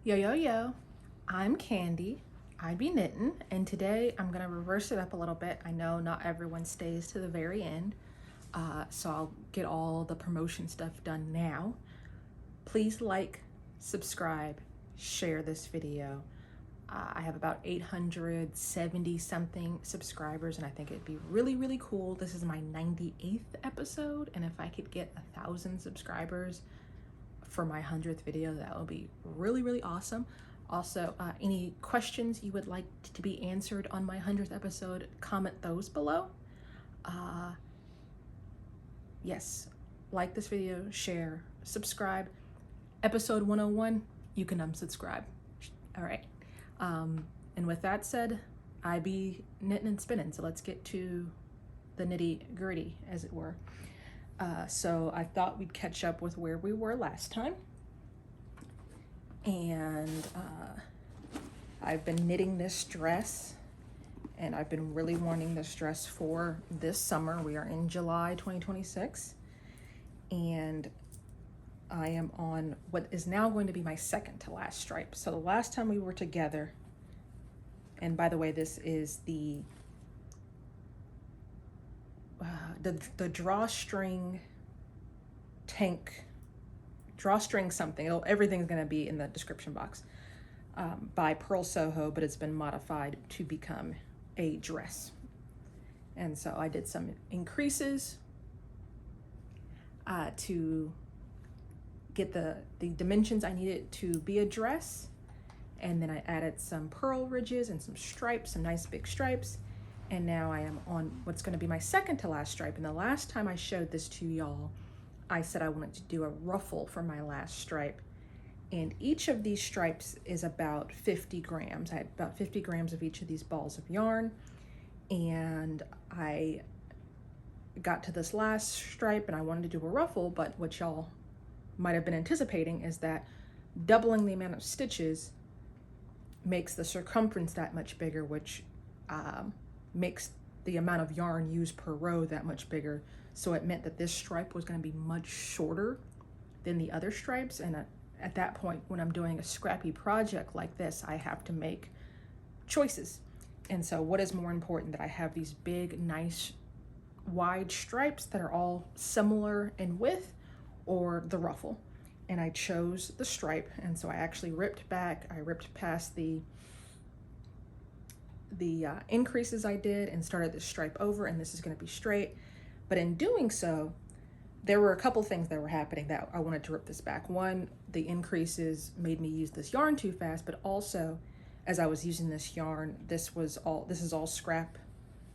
Yo, yo, yo, I'm Candy. I be knitting, and today I'm gonna reverse it up a little bit. I know not everyone stays to the very end, so I'll get all the promotion stuff done now. Please like, subscribe, share this video. I have about 870 something subscribers, and I think it'd be really, really cool. This is my 98th episode, and if I could get 1,000 subscribers for my 100th video, that would be really, really awesome. Also, any questions you would like to be answered on my 100th episode, comment those below. Yes, like this video, share, subscribe. Episode 101, you can unsubscribe. All right. And with that said, I be knitting and spinning. So let's get to the nitty gritty, as it were. So I thought we'd catch up with where we were last time. And I've been knitting this dress, and I've been really wanting this dress for this summer. We are in July 2026, and I am on what is now going to be my second to last stripe. So the last time we were together, and by the way, this is the drawstring tank, drawstring something. Everything's gonna be in the description box, by Purl Soho, but it's been modified to become a dress. And so I did some increases to get the dimensions I needed to be a dress. And then I added some purl ridges and some stripes, some nice big stripes. And now I am on what's gonna be my second to last stripe. And the last time I showed this to y'all, I said I wanted to do a ruffle for my last stripe. And each of these stripes is about 50 grams. I had about 50 grams of each of these balls of yarn. And I got to this last stripe and I wanted to do a ruffle, but what y'all might have been anticipating is that doubling the amount of stitches makes the circumference that much bigger, which makes the amount of yarn used per row that much bigger. So it meant that this stripe was going to be much shorter than the other stripes. And at that point, when I'm doing a scrappy project like this, I have to make choices. And so what is more important, that I have these big, nice, wide stripes that are all similar in width, or the ruffle? And I chose the stripe. And so I actually ripped back, I ripped past the increases I did and started the stripe over, and this is going to be straight. But in doing so, there were a couple things that were happening that I wanted to rip this back. One, the increases made me use this yarn too fast, but also as I was using this yarn, this is all scrap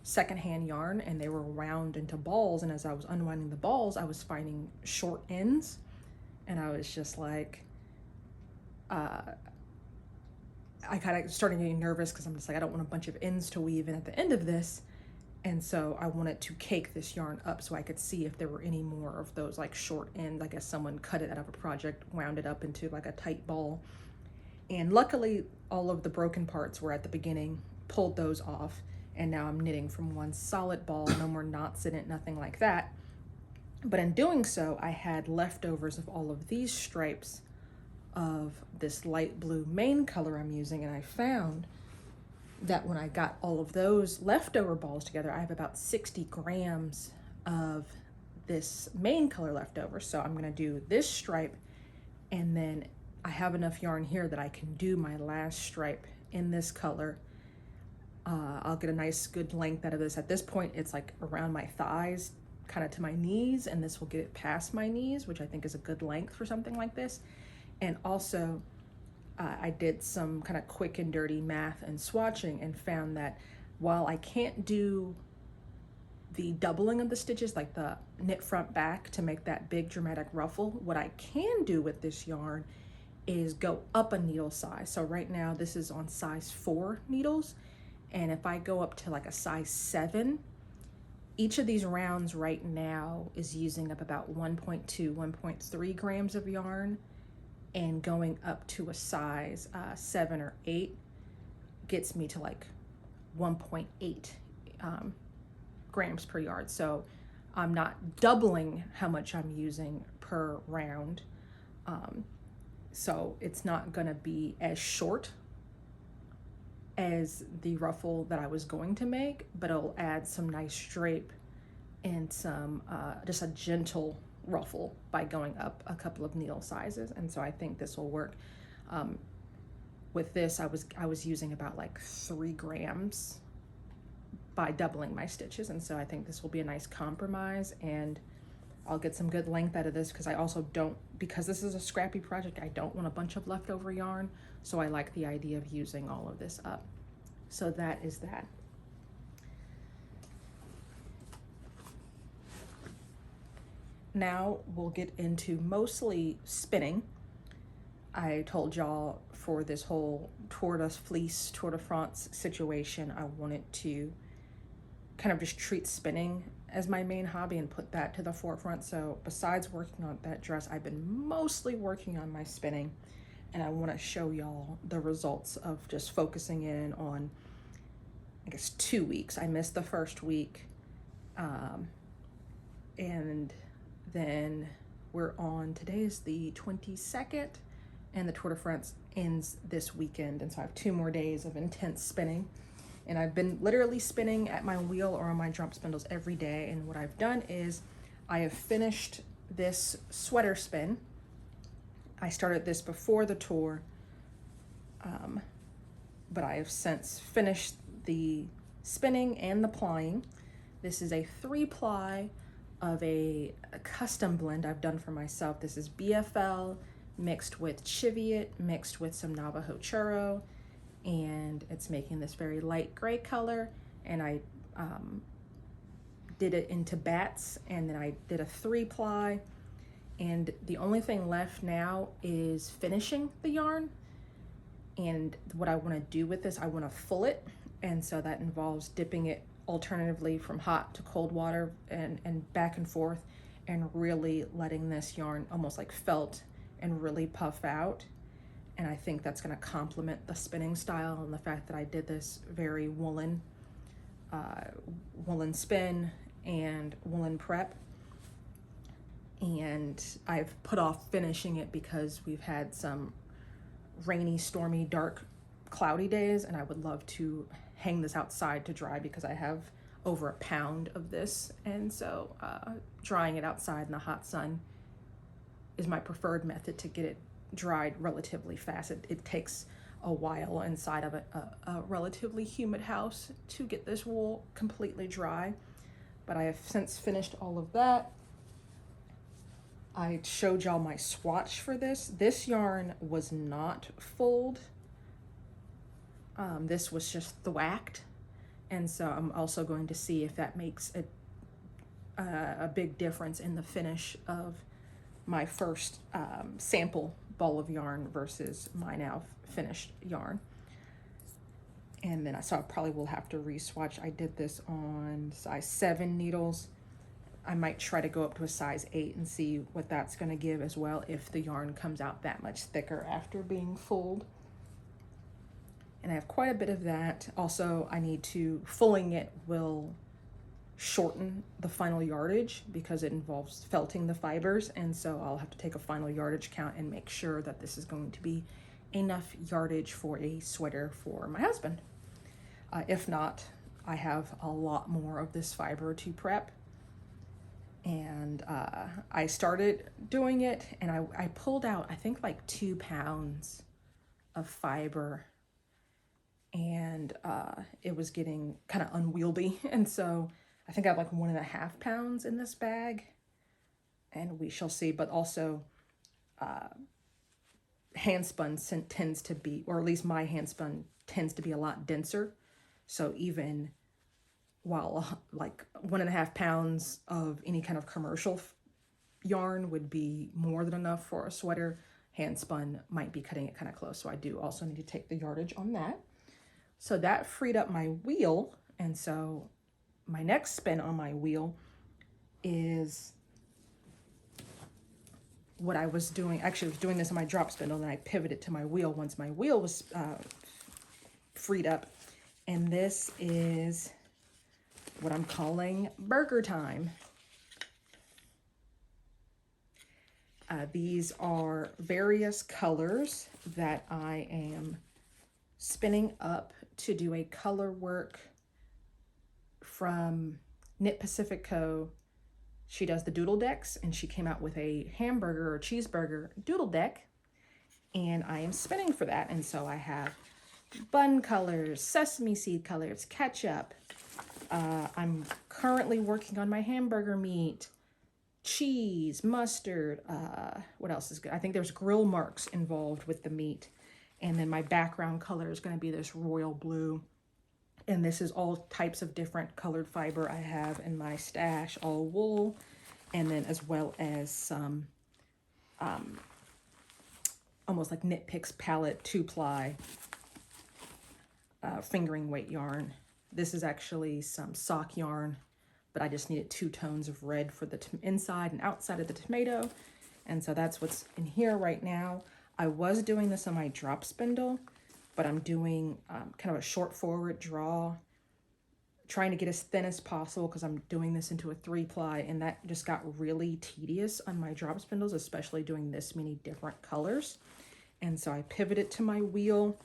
secondhand yarn, and they were wound into balls. And as I was unwinding the balls, I was finding short ends, and I was just like, I kind of started getting nervous because I'm just like, I don't want a bunch of ends to weave in at the end of this. And so I wanted to cake this yarn up so I could see if there were any more of those like short ends. I guess someone cut it out of a project, wound it up into like a tight ball. And luckily all of the broken parts were at the beginning, pulled those off. And now I'm knitting from one solid ball, no more knots in it, nothing like that. But in doing so, I had leftovers of all of these stripes of this light blue main color I'm using, and I found that when I got all of those leftover balls together, I have about 60 grams of this main color left over. So I'm gonna do this stripe, and then I have enough yarn here that I can do my last stripe in this color. I'll get a nice good length out of this. At this point, it's like around my thighs, kind of to my knees, and this will get it past my knees, which I think is a good length for something like this. And also, I did some kind of quick and dirty math and swatching and found that while I can't do the doubling of the stitches, like the knit front back to make that big dramatic ruffle, what I can do with this yarn is go up a needle size. So right now this is on size 4 needles. And if I go up to like a size 7, each of these rounds right now is using up about 1.2, 1.3 grams of yarn. And going up to a size 7 or 8 gets me to like 1.8 grams per yard. So I'm not doubling how much I'm using per round. So it's not gonna be as short as the ruffle that I was going to make, but it'll add some nice drape and some, just a gentle ruffle by going up a couple of needle sizes. And so I think this will work. With this, I was using about like 3 grams by doubling my stitches. And so I think this will be a nice compromise, and I'll get some good length out of this, because I also don't, because this is a scrappy project, I don't want a bunch of leftover yarn. So I like the idea of using all of this up. So that is that. Now we'll get into mostly spinning. I told y'all for this whole Tour de Fleece, Tour de France situation, I wanted to kind of just treat spinning as my main hobby and put that to the forefront. So besides working on that dress, I've been mostly working on my spinning, and I want to show y'all the results of just focusing in on, I guess, 2 weeks. I missed the first week, and then we're on, today is the 22nd, and the Tour de France ends this weekend, and so I have 2 more days of intense spinning. And I've been literally spinning at my wheel or on my drum spindles every day. And what I've done is I have finished this sweater spin. I started this before the tour, but I have since finished the spinning and the plying. This is a 3-ply of a custom blend I've done for myself. This is BFL mixed with Cheviot, mixed with some Navajo churro, and it's making this very light gray color. And I did it into bats, and then I did a 3-ply, and the only thing left now is finishing the yarn. And what I want to do with this, I want to full it, and so that involves dipping it alternatively from hot to cold water and back and forth, and really letting this yarn almost like felt and really puff out. And I think that's going to complement the spinning style and the fact that I did this very woolen spin and woolen prep. And I've put off finishing it because we've had some rainy, stormy, dark, cloudy days, and I would love to hang this outside to dry because I have over a pound of this. And so drying it outside in the hot sun is my preferred method to get it dried relatively fast. It takes a while inside of a relatively humid house to get this wool completely dry, but I have since finished all of that. I showed y'all my swatch for this. This yarn was not fulled. This was just thwacked, and so I'm also going to see if that makes a big difference in the finish of my first sample ball of yarn versus my now finished yarn. And then I probably will have to re-swatch. I did this on size 7 needles. I might try to go up to a size 8 and see what that's going to give as well, if the yarn comes out that much thicker after being fulled. And I have quite a bit of that. Also, fulling it will shorten the final yardage because it involves felting the fibers, and so I'll have to take a final yardage count and make sure that this is going to be enough yardage for a sweater for my husband. If not, I have a lot more of this fiber to prep, and I started doing it, and I pulled out, I think, like 2 pounds of fiber, and it was getting kind of unwieldy, and so I think I have like 1.5 pounds in this bag, and we shall see. But also hand spun tends to be, or at least my hand spun tends to be, a lot denser. So even while like 1.5 pounds of any kind of commercial yarn would be more than enough for a sweater, hand spun might be cutting it kind of close. So I do also need to take the yardage on that. So that freed up my wheel, and so my next spin on my wheel is what I was doing. Actually, I was doing this on my drop spindle, and then I pivoted to my wheel once my wheel was freed up. And this is what I'm calling burger time. These are various colors that I am spinning up to do a color work from Knit Pacific Co. She does the Doodle decks, and she came out with a hamburger or cheeseburger doodle deck, and I am spinning for that. And so I have bun colors, sesame seed colors, ketchup. I'm currently working on my hamburger meat, cheese, mustard. What else is good? I think there's grill marks involved with the meat. And then my background color is going to be this royal blue. And this is all types of different colored fiber I have in my stash, all wool, and then as well as some almost like Knit Picks palette 2-ply fingering weight yarn. This is actually some sock yarn, but I just needed 2 tones of red for the inside and outside of the tomato. And so that's what's in here right now. I was doing this on my drop spindle, but I'm doing kind of a short forward draw, trying to get as thin as possible because I'm doing this into a 3-ply, and that just got really tedious on my drop spindles, especially doing this many different colors. And so I pivoted to my wheel,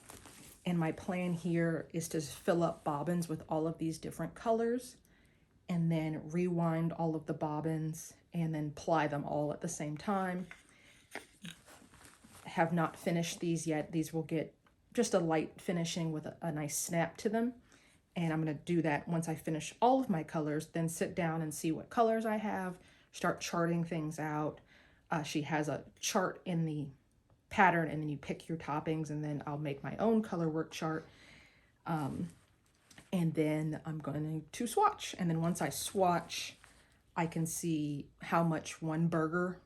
and my plan here is to fill up bobbins with all of these different colors and then rewind all of the bobbins and then ply them all at the same time. Have not finished these yet. These will get just a light finishing with a nice snap to them. And I'm going to do that once I finish all of my colors, then sit down and see what colors I have, start charting things out. She has a chart in the pattern, and then you pick your toppings, and then I'll make my own color work chart. And then I'm going to swatch. And then once I swatch, I can see how much one burger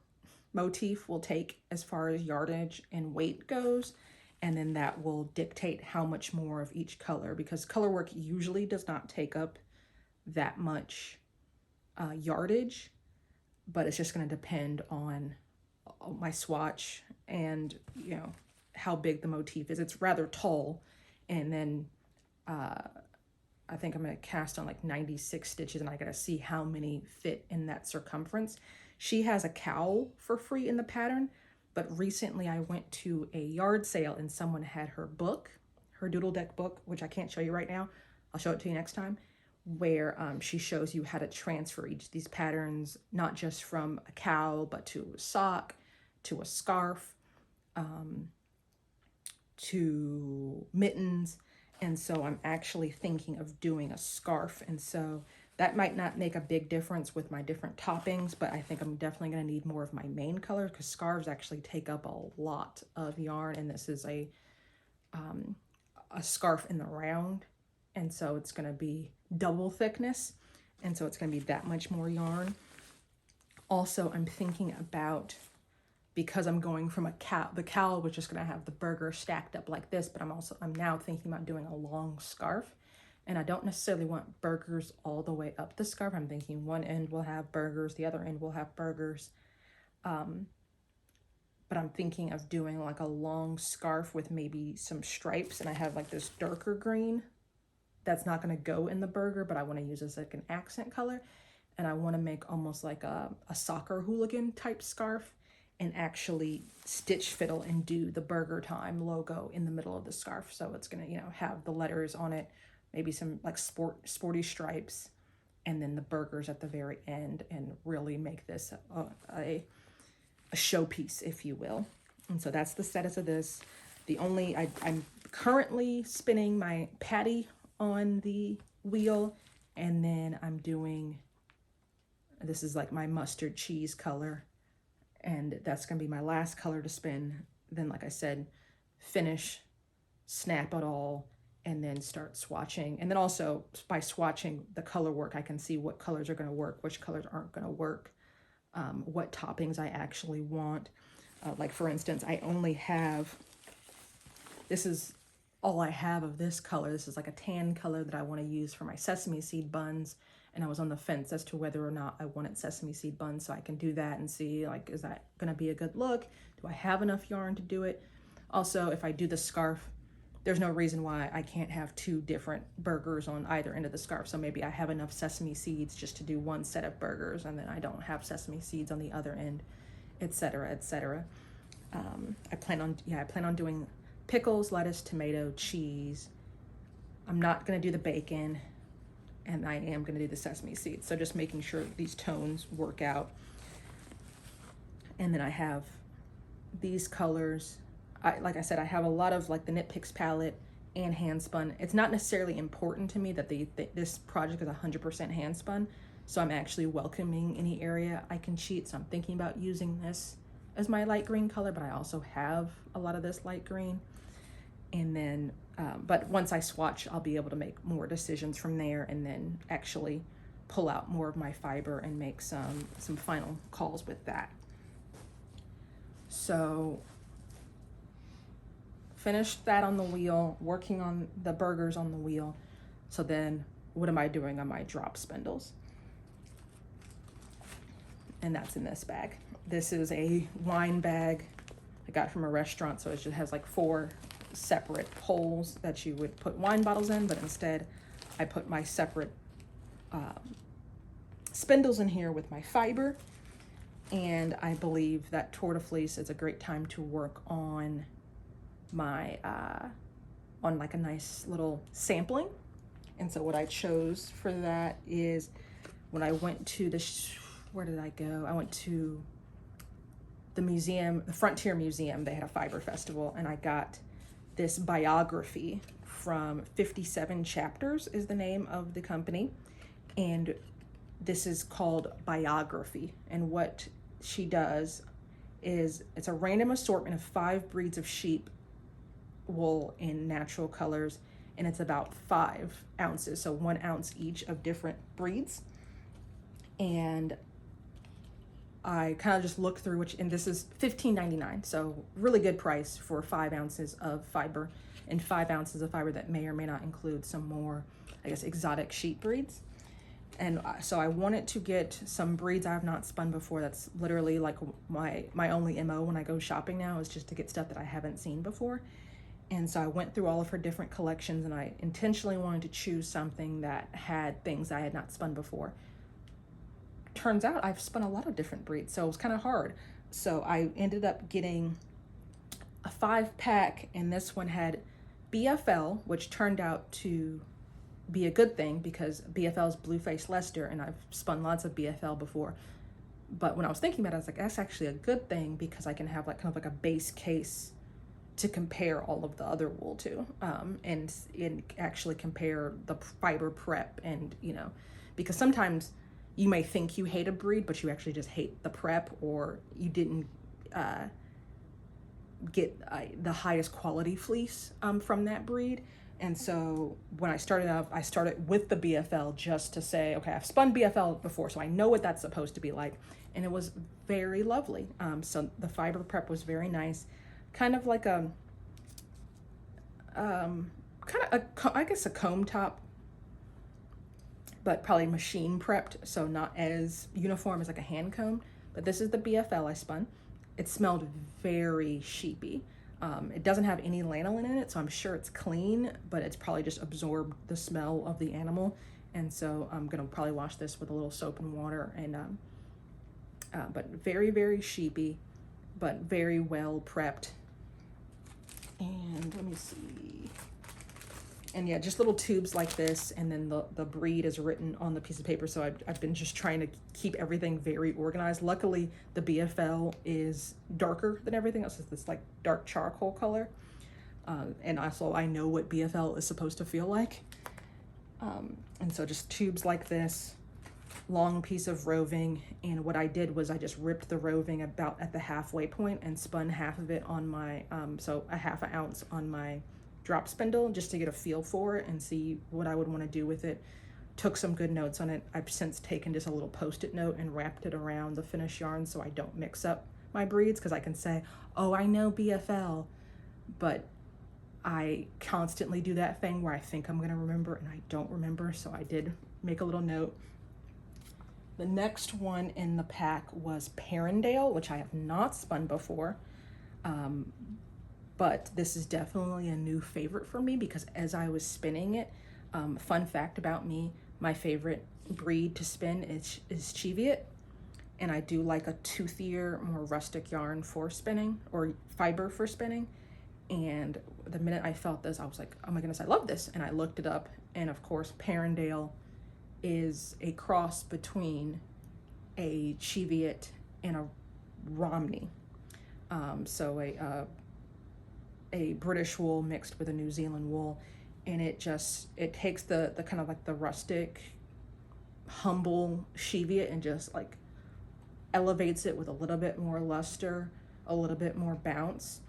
motif will take as far as yardage and weight goes. And then that will dictate how much more of each color, because color work usually does not take up that much yardage, but it's just going to depend on my swatch and, you know, how big the motif is. It's rather tall, and then I think I'm going to cast on like 96 stitches, and I got to see how many fit in that circumference. She has a cowl for free in the pattern, but recently I went to a yard sale and someone had her book, her doodle deck book, which I can't show you right now. I'll show it to you next time, where she shows you how to transfer each of these patterns, not just from a cowl, but to a sock, to a scarf, to mittens. And so I'm actually thinking of doing a scarf. And so that might not make a big difference with my different toppings, but I think I'm definitely going to need more of my main color, because scarves actually take up a lot of yarn, and this is a scarf in the round, and so it's going to be double thickness, and so it's going to be that much more yarn. Also, I'm thinking about, because I'm going from the cowl, which is going to have the burger stacked up like this, but I'm now thinking about doing a long scarf. And I don't necessarily want burgers all the way up the scarf. I'm thinking one end will have burgers, the other end will have burgers. But I'm thinking of doing like a long scarf with maybe some stripes. And I have like this darker green that's not going to go in the burger, but I want to use as like an accent color. And I want to make almost like a soccer hooligan type scarf, and actually stitch fiddle and do the Burger Time logo in the middle of the scarf. So it's going to, you know, have the letters on it, maybe some like sporty stripes, and then the burgers at the very end, and really make this a showpiece, if you will. And so that's the status of this. I'm currently spinning my patty on the wheel, and then I'm doing, this is like my mustard cheese color, and that's going to be my last color to spin. Then, like I said, finish, snap it all, and then start swatching. And then also by swatching the color work, I can see what colors are going to work, which colors aren't going to work, what toppings I actually want. Like for instance, I only have, this is all I have of this color. This is like a tan color that I want to use for my sesame seed buns. And I was on the fence as to whether or not I wanted sesame seed buns, so I can do that and see, like, is that going to be a good look? Do I have enough yarn to do it? Also, if I do the scarf, there's no reason why I can't have 2 different burgers on either end of the scarf. So maybe I have enough sesame seeds just to do one set of burgers, and then I don't have sesame seeds on the other end. etc., etc. I plan on doing pickles, lettuce, tomato, cheese. I'm not gonna do the bacon, and I am gonna do the sesame seeds. So just making sure these tones work out. And then I have these colors. Like I said, I have a lot of like the Knit Picks palette and hand spun. It's not necessarily important to me that this project is 100% hand spun, so I'm actually welcoming any area I can cheat. So I'm thinking about using this as my light green color, but I also have a lot of this light green. And then, but once I swatch, I'll be able to make more decisions from there, and then actually pull out more of my fiber and make some final calls with that. So finished that on the wheel, working on the burgers on the wheel. So then what am I doing on my drop spindles? And that's in this bag. This is a wine bag I got from a restaurant, so it just has like 4 separate holes that you would put wine bottles in, but instead I put my separate spindles in here with my fiber. And I believe that Tour de Fleece is a great time to work on my on like a nice little sampling. And so what I chose for that is when I went to where did I go? I went to the museum, the Frontier Museum. They had a fiber festival, and I got this biography from 57 Chapters is the name of the company. And this is called Biography. And what she does is it's a random assortment of 5 breeds of sheep wool in natural colors, and it's about 5 ounces, so 1 ounce each of different breeds. And I kind of just looked through and this is $15.99, so really good price for 5 ounces of fiber, and 5 ounces of fiber that may or may not include some more, I guess, exotic sheep breeds. And so I wanted to get some breeds I have not spun before. That's literally like my only MO when I go shopping now, is just to get stuff that I haven't seen before. And so I went through all of her different collections, and I intentionally wanted to choose something that had things I had not spun before. Turns out I've spun a lot of different breeds, so it was kind of hard. So I ended up getting a 5-pack, and this one had BFL, which turned out to be a good thing because BFL is Blue-Faced Leicester, and I've spun lots of BFL before. But when I was thinking about it, I was like, that's actually a good thing because I can have like kind of like a base case to compare all of the other wool to, and actually compare the fiber prep, and because sometimes you may think you hate a breed, but you actually just hate the prep, or you didn't get the highest quality fleece from that breed. And so when I started out, I started with the BFL just to say, okay, I've spun BFL before, so I know what that's supposed to be like. And it was very lovely. So the fiber prep was very nice. Kind of like I guess a comb top, but probably machine prepped, so not as uniform as like a hand comb. But this is the BFL I spun. It smelled very sheepy. It doesn't have any lanolin in it, so I'm sure it's clean, but it's probably just absorbed the smell of the animal. And so I'm gonna probably wash this with a little soap and water, and but very, very sheepy, but very well prepped. And let me see. And yeah, just little tubes like this, and then the breed is written on the piece of paper. So I've been just trying to keep everything very organized. Luckily, the BFL is darker than everything else. It's this like dark charcoal color. And also I know what BFL is supposed to feel like. And so just tubes like this, long piece of roving. And what I did was I just ripped the roving about at the halfway point and spun half of it on my, so a ½ ounce on my drop spindle, just to get a feel for it and see what I would want to do with it. Took some good notes on it. I've since taken just a little post-it note and wrapped it around the finished yarn so I don't mix up my breeds, because I can say, oh, I know BFL, but I constantly do that thing where I think I'm going to remember and I don't remember, so I did make a little note. The next one in the pack was Perrindale, which I have not spun before. But this is definitely a new favorite for me because as I was spinning it, fun fact about me, my favorite breed to spin is Cheviot. and I do like a toothier, more rustic yarn for spinning, or fiber for spinning. And the minute I felt this, I was like, oh my goodness, I love this. And I looked it up, and of course, Perrindale is a cross between a Cheviot and a Romney. So a British wool mixed with a New Zealand wool, and it takes the kind of like the rustic, humble Cheviot and just like elevates it with a little bit more luster, a little bit more bounce.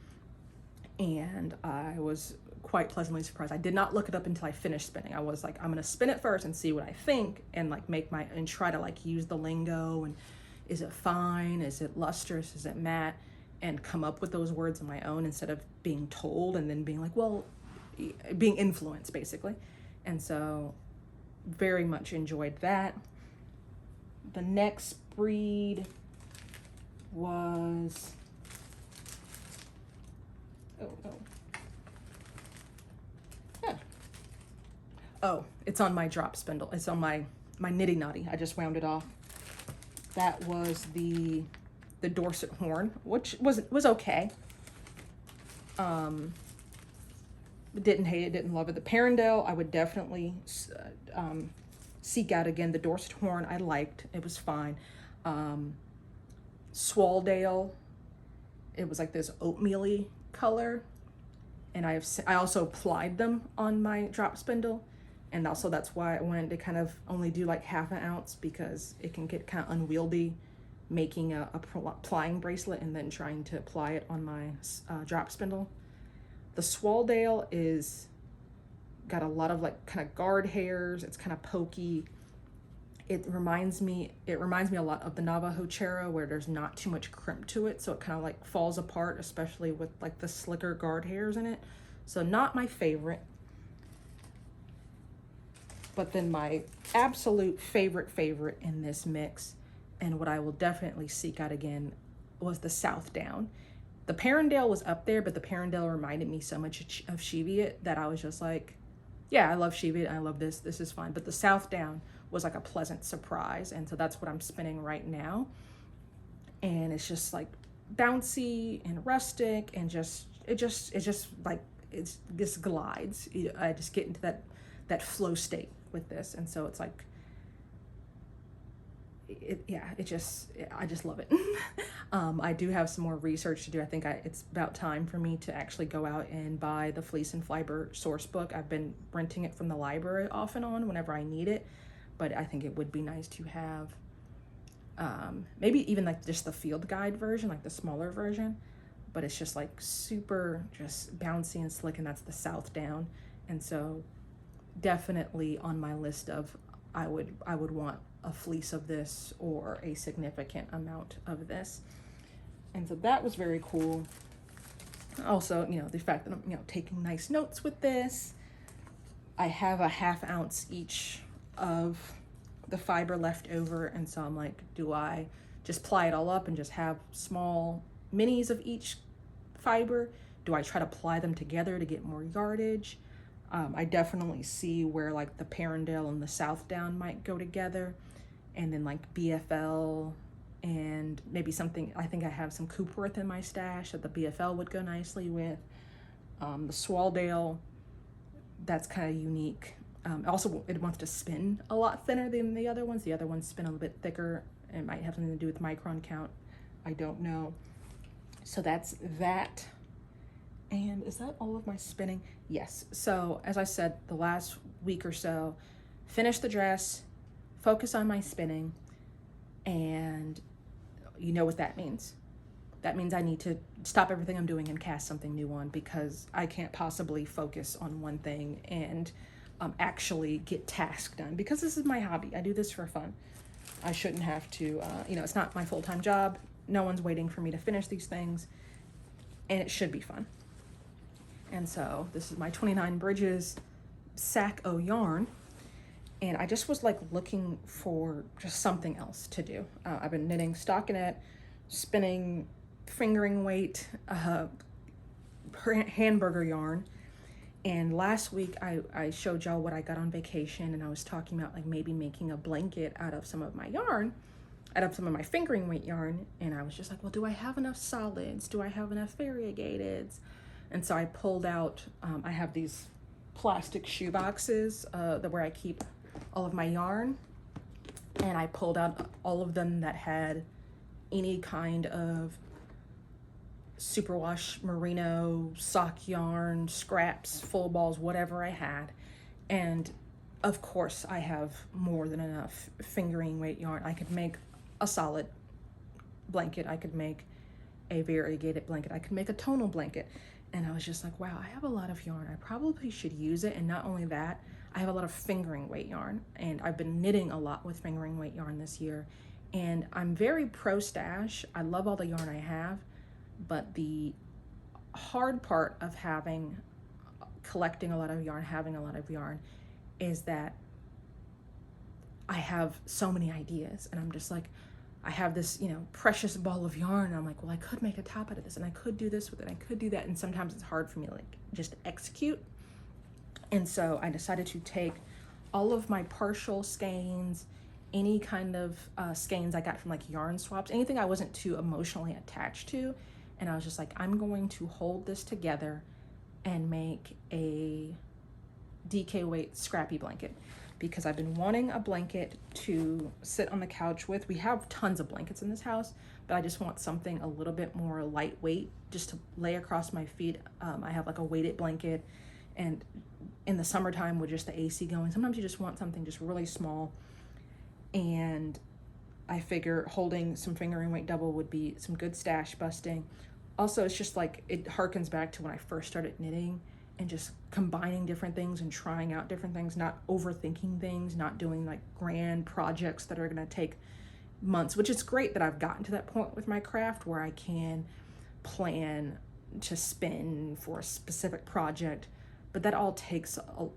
And I was quite pleasantly surprised. I did not look it up until I finished spinning. I was like, I'm gonna spin it first and see what I think, and like and try to like use the lingo, and is it fine, is it lustrous, is it matte, and come up with those words on my own instead of being told and then being like, well, being influenced basically. And so very much enjoyed that. The next breed was, oh, it's on my drop spindle. It's on my Knitty Knotty. I just wound it off. That was the Dorset Horn, which was okay. Didn't hate it, didn't love it. The Perrindale, I would definitely seek out again. The Dorset Horn, I liked. It was fine. Swaldale, it was like this oatmeal-y color, and I also applied them on my drop spindle, and also that's why I wanted to kind of only do like ½ an ounce, because it can get kind of unwieldy making a applying bracelet and then trying to apply it on my drop spindle. The Swaldale is got a lot of like kind of guard hairs. It's kind of pokey. It reminds me a lot of the Navajo Chera, where there's not too much crimp to it, so it kind of like falls apart, especially with like the slicker guard hairs in it. So not my favorite. But then my absolute favorite in this mix, and what I will definitely seek out again, was the Southdown. The Perrindale was up there, but the Perrindale reminded me so much of Cheviot that I was just like, yeah, I love Cheviot, I love this is fine. But the Southdown was like a pleasant surprise, and so that's what I'm spinning right now. And it's just like bouncy and rustic, and it just glides. I just get into that flow state with this, and so it's like, I just love it. I do have some more research to do. I think it's about time for me to actually go out and buy the Fleece and Fiber source book. I've been renting it from the library off and on whenever I need it, but I think it would be nice to have maybe even like just the field guide version, like the smaller version, but it's just like super just bouncy and slick, and that's the Southdown. And so definitely on my list of I would want a fleece of this or a significant amount of this. And so that was very cool. Also, the fact that I'm, taking nice notes with this. I have a ½ ounce each of the fiber left over, and so I'm like, do I just ply it all up and just have small minis of each fiber? Do I try to ply them together to get more yardage? I definitely see where like the Perrindale and the Southdown might go together, and then like BFL and maybe something. I think I have some Coopworth in my stash that the BFL would go nicely with. The Swaldale, that's kind of unique. Also, it wants to spin a lot thinner than the other ones. The other ones spin a little bit thicker. It might have something to do with micron count. I don't know. So that's that. And is that all of my spinning? Yes. So as I said, the last week or so, finish the dress, focus on my spinning, and you know what that means. That means I need to stop everything I'm doing and cast something new on, because I can't possibly focus on one thing and actually get tasks done, because this is my hobby. I do this for fun. I shouldn't have to, it's not my full-time job. No one's waiting for me to finish these things, and it should be fun. And so this is my 29 Bridges sack o' yarn, and I just was like looking for just something else to do. I've been knitting stockinette, spinning fingering weight, hamburger yarn, and last week I showed y'all what I got on vacation, and I was talking about like maybe making a blanket out of some of my yarn. out of some of my fingering weight yarn, and I was just like, well, do I have enough solids? Do I have enough variegateds? And so I pulled out, I have these plastic shoe boxes where I keep all of my yarn, and I pulled out all of them that had any kind of superwash, merino, sock yarn, scraps, full balls, whatever I had. And of course I have more than enough fingering weight yarn. I could make a solid blanket, I could make a variegated blanket, I could make a tonal blanket. And I was just like, wow, I have a lot of yarn. I probably should use it. And not only that, I have a lot of fingering weight yarn, and I've been knitting a lot with fingering weight yarn this year. And I'm very pro stash. I love all the yarn I have, but the hard part of collecting a lot of yarn, having a lot of yarn, is that I have so many ideas, and I'm just like, I have this, you know, precious ball of yarn, and I'm like, well, I could make a top out of this, and I could do this with it, I could do that, and sometimes it's hard for me to like just execute. And so I decided to take all of my partial skeins, any kind of skeins I got from like yarn swaps, anything I wasn't too emotionally attached to, and I was just like, I'm going to hold this together and make a DK weight scrappy blanket, because I've been wanting a blanket to sit on the couch with. We have tons of blankets in this house, but I just want something a little bit more lightweight just to lay across my feet. I have like a weighted blanket, and in the summertime with just the AC going, sometimes you just want something just really small. And I figure holding some fingering weight double would be some good stash busting. Also, it's just like, it harkens back to when I first started knitting, and just combining different things and trying out different things, not overthinking things, not doing like grand projects that are gonna take months, which is great that I've gotten to that point with my craft where I can plan to spend for a specific project, but that all takes a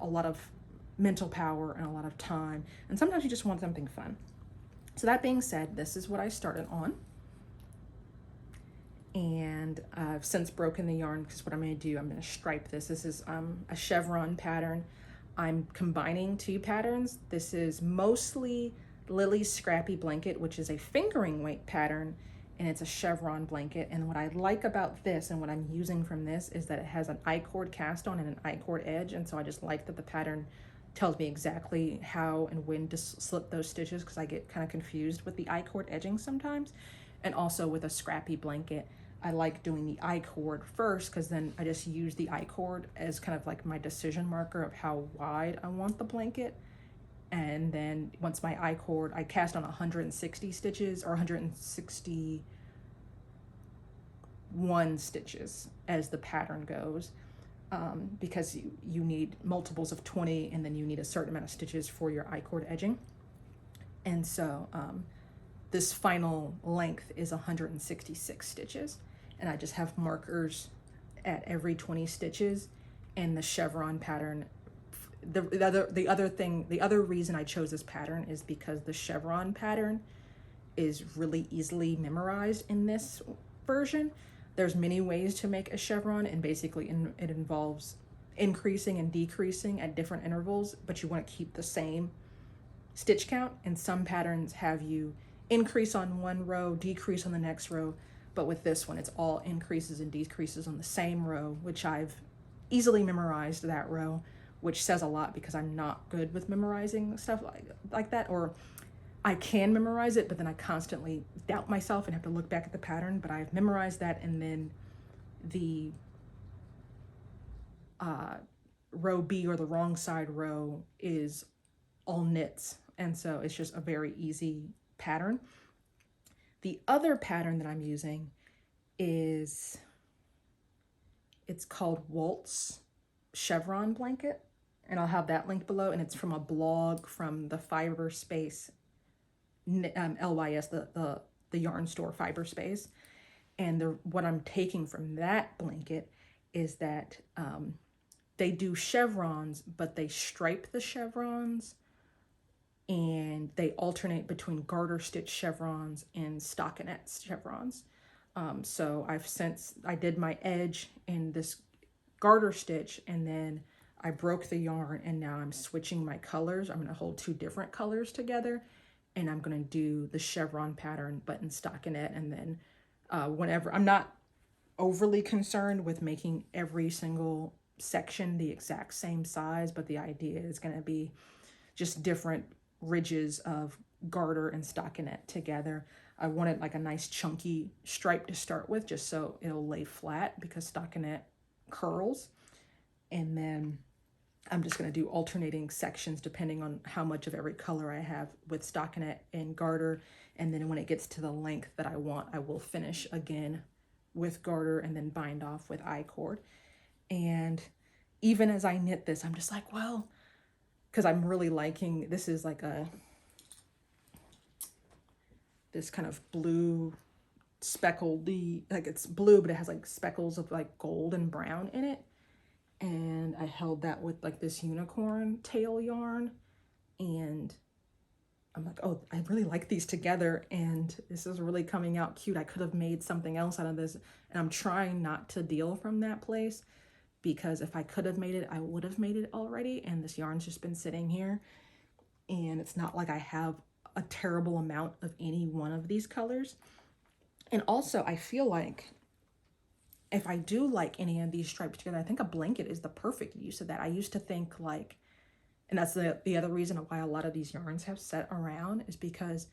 lot of mental power and a lot of time, and sometimes you just want something fun. So that being said, this is what I started on. And I've since broken the yarn, because what I'm going to do, I'm going to stripe this. This is a chevron pattern. I'm combining two patterns. This is mostly Lily's Scrappy Blanket, which is a fingering weight pattern, and it's a chevron blanket. And what I like about this, and what I'm using from this, is that it has an I-cord cast on and an I-cord edge. And so I just like that the pattern tells me exactly how and when to slip those stitches, because I get kind of confused with the I-cord edging sometimes. And also with a scrappy blanket, I like doing the I-cord first, because then I just use the I-cord as kind of like my decision marker of how wide I want the blanket. And then once my I-cord, I cast on 160 stitches or 161 stitches as the pattern goes, because you need multiples of 20, and then you need a certain amount of stitches for your I-cord edging. And so this final length is 166 stitches, and I just have markers at every 20 stitches. And the chevron pattern, the other reason I chose this pattern is because the chevron pattern is really easily memorized in this version. There's many ways to make a chevron, and basically it involves increasing and decreasing at different intervals, but you want to keep the same stitch count. And some patterns have you increase on one row, decrease on the next row, but with this one, it's all increases and decreases on the same row, which I've easily memorized that row, which says a lot, because I'm not good with memorizing stuff like that, or I can memorize it, but then I constantly doubt myself and have to look back at the pattern. But I've memorized that, and then the row B, or the wrong side row, is all knits, and so it's just a very easy pattern. The other pattern that I'm using it's called Waltz Chevron Blanket, and I'll have that link below, and it's from a blog from the Fiber Space, LYS, the yarn store Fiber Space. And what I'm taking from that blanket is that they do chevrons, but they stripe the chevrons, and they alternate between garter stitch chevrons and stockinette chevrons. So I did my edge in this garter stitch, and then I broke the yarn, and now I'm switching my colors. I'm going to hold two different colors together, and I'm going to do the chevron pattern button stockinette. And then whenever, I'm not overly concerned with making every single section the exact same size, but the idea is going to be just different ridges of garter and stockinette together. I wanted like a nice chunky stripe to start with, just so it'll lay flat, because stockinette curls. And then I'm just going to do alternating sections depending on how much of every color I have with stockinette and garter. And then when it gets to the length that I want, I will finish again with garter and then bind off with I-cord. And even as I knit this, I'm just like, well, because I'm really liking, this is like this kind of blue speckledy, like it's blue, but it has like speckles of like gold and brown in it. And I held that with like this unicorn tail yarn, and I'm like, oh, I really like these together, and this is really coming out cute. I could have made something else out of this, and I'm trying not to deal from that place, because if I could have made it, I would have made it already, and this yarn's just been sitting here, and it's not like I have a terrible amount of any one of these colors. And also, I feel like if I do like any of these stripes together, I think a blanket is the perfect use of that. I used to think like, and that's the other reason why a lot of these yarns have set around, is because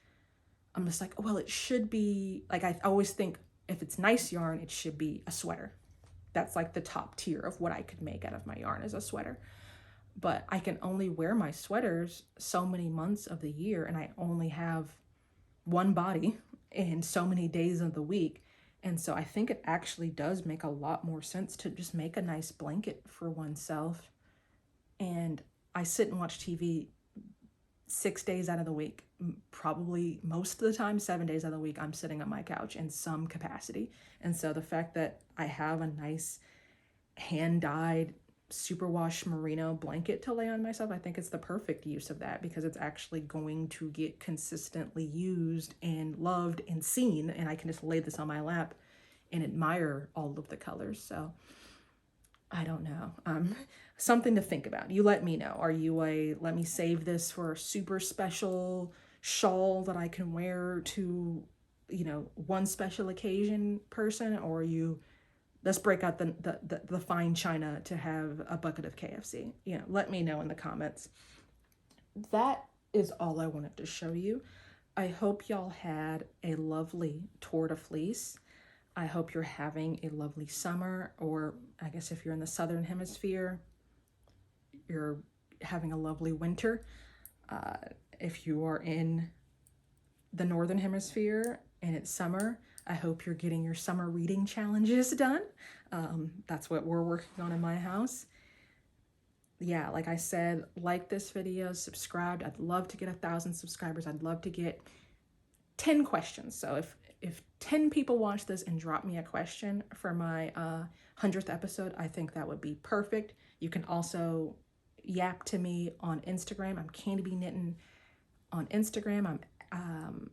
I'm just like, oh, well, it should be, like, I always think if it's nice yarn, it should be a sweater. That's like the top tier of what I could make out of my yarn is a sweater. But I can only wear my sweaters so many months of the year, and I only have one body and so many days of the week. And so I think it actually does make a lot more sense to just make a nice blanket for oneself. And I sit and watch TV 6 days out of the week, probably most of the time, 7 days out of the week, I'm sitting on my couch in some capacity. And so the fact that I have a nice hand-dyed superwash merino blanket to lay on myself, I think it's the perfect use of that, because it's actually going to get consistently used and loved and seen, and I can just lay this on my lap and admire all of the colors. So I don't know, something to think about. You let me know. Are you a let me save this for a super special shawl that I can wear to, you know, one special occasion person, or are you let's break out the fine china to have a bucket of KFC? You know, let me know in the comments. That is all I wanted to show you. I hope y'all had a lovely Tour de Fleece. I hope you're having a lovely summer, or I guess if you're in the Southern Hemisphere, you're having a lovely winter. If you are in the Northern Hemisphere and it's summer, I hope you're getting your summer reading challenges done. That's what we're working on in my house. Yeah, like I said, like this video, subscribe. I'd love to get 1,000 subscribers. I'd love to get 10 questions. So if 10 people watch this and drop me a question for my 100th episode, I think that would be perfect. You can also yap to me on Instagram. I'm candibknittin on Instagram. I'm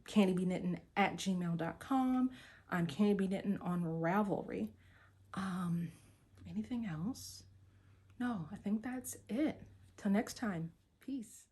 candibknittin@gmail.com. I'm candibknittin on Ravelry. Anything else? No, I think that's it. Till next time. Peace.